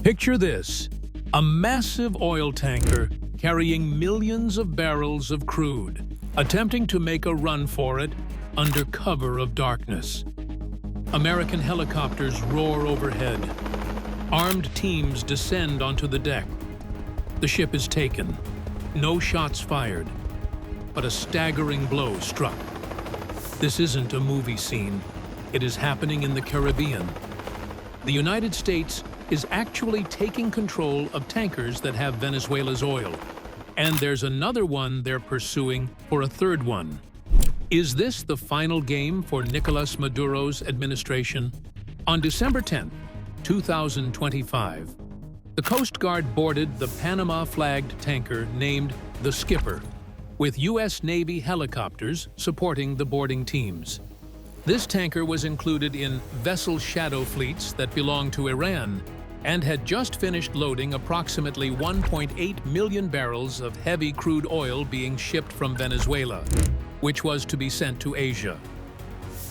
Picture this: a massive oil tanker carrying millions of barrels of crude, attempting to make a run for it under cover of darkness. American helicopters roar overhead. Armed teams descend onto the deck. The ship is taken. No shots fired, but a staggering blow struck. This isn't a movie scene. It is happening in the Caribbean. The United States is actually taking control of tankers that have Venezuela's oil. And there's another one they're pursuing for a third one. Is this the final game for Nicolas Maduro's administration? On December 10, 2025, the Coast Guard boarded the Panama-flagged tanker named the Skipper, with U.S. Navy helicopters supporting the boarding teams. This tanker was included in vessel shadow fleets that belong to Iran and had just finished loading approximately 1.8 million barrels of heavy crude oil being shipped from Venezuela, which was to be sent to Asia.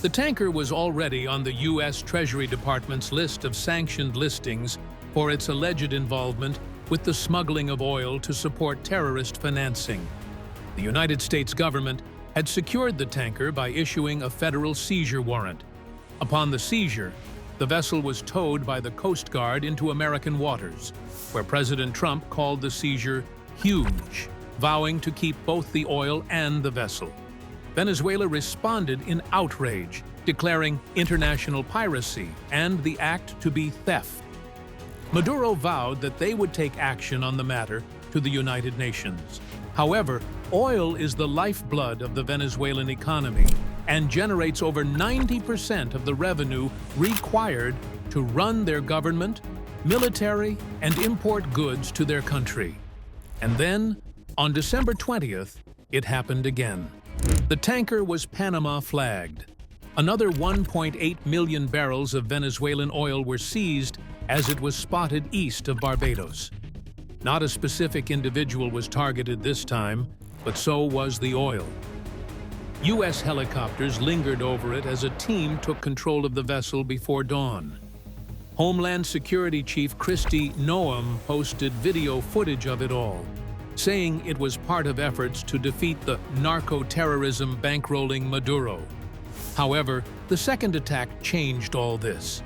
The tanker was already on the U.S. Treasury Department's list of sanctioned listings for its alleged involvement with the smuggling of oil to support terrorist financing. The United States government had secured the tanker by issuing a federal seizure warrant. Upon the seizure, the vessel was towed by the Coast Guard into American waters, where President Trump called the seizure huge, vowing to keep both the oil and the vessel. Venezuela responded in outrage, declaring international piracy and the act to be theft. Maduro vowed that they would take action on the matter to the United Nations. However, oil is the lifeblood of the Venezuelan economy and generates over 90% of the revenue required to run their government, military, and import goods to their country. And then, on December 20th, it happened again. The tanker was Panama-flagged. Another 1.8 million barrels of Venezuelan oil were seized as it was spotted east of Barbados. Not a specific individual was targeted this time, but so was the oil. U.S. helicopters lingered over it as a team took control of the vessel before dawn. Homeland Security Chief Kristi Noem posted video footage of it all, saying it was part of efforts to defeat the narco-terrorism bankrolling Maduro. However, the second attack changed all this.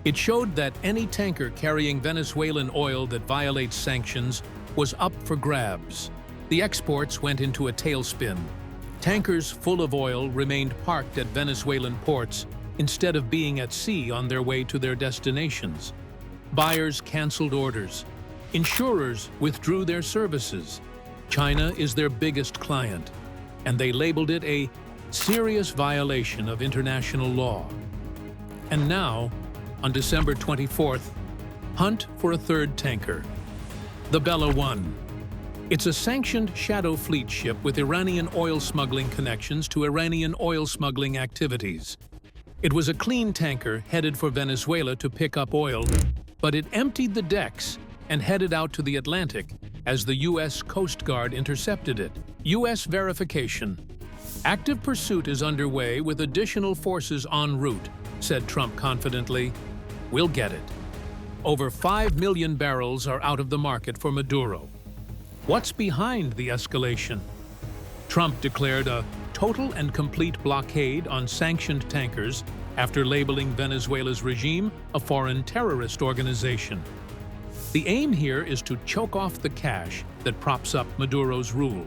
It showed that any tanker carrying Venezuelan oil that violates sanctions was up for grabs. The exports went into a tailspin. Tankers full of oil remained parked at Venezuelan ports instead of being at sea on their way to their destinations. Buyers canceled orders. Insurers withdrew their services. China is their biggest client, and they labeled it a serious violation of international law. And now, on December 24th, hunt for a third tanker, the Bella 1. It's a sanctioned shadow fleet ship with Iranian oil smuggling connections to Iranian oil smuggling activities. It was a clean tanker headed for Venezuela to pick up oil, but it emptied the decks and headed out to the Atlantic as the U.S. Coast Guard intercepted it. U.S. verification. Active pursuit is underway with additional forces en route, said Trump confidently. We'll get it. Over 5 million barrels are out of the market for Maduro. What's behind the escalation? Trump declared a total and complete blockade on sanctioned tankers after labeling Venezuela's regime a foreign terrorist organization. The aim here is to choke off the cash that props up Maduro's rule.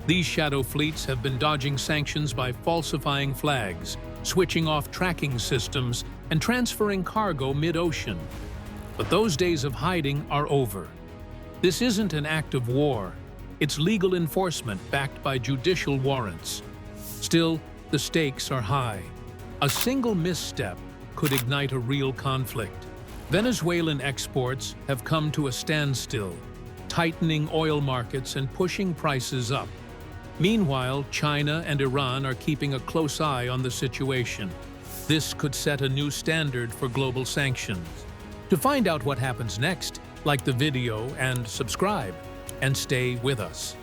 These shadow fleets have been dodging sanctions by falsifying flags, switching off tracking systems, and transferring cargo mid-ocean. But those days of hiding are over. This isn't an act of war. It's legal enforcement backed by judicial warrants. Still, the stakes are high. A single misstep could ignite a real conflict. Venezuelan exports have come to a standstill, tightening oil markets and pushing prices up. Meanwhile, China and Iran are keeping a close eye on the situation. This could set a new standard for global sanctions. To find out what happens next, like the video and subscribe, and stay with us.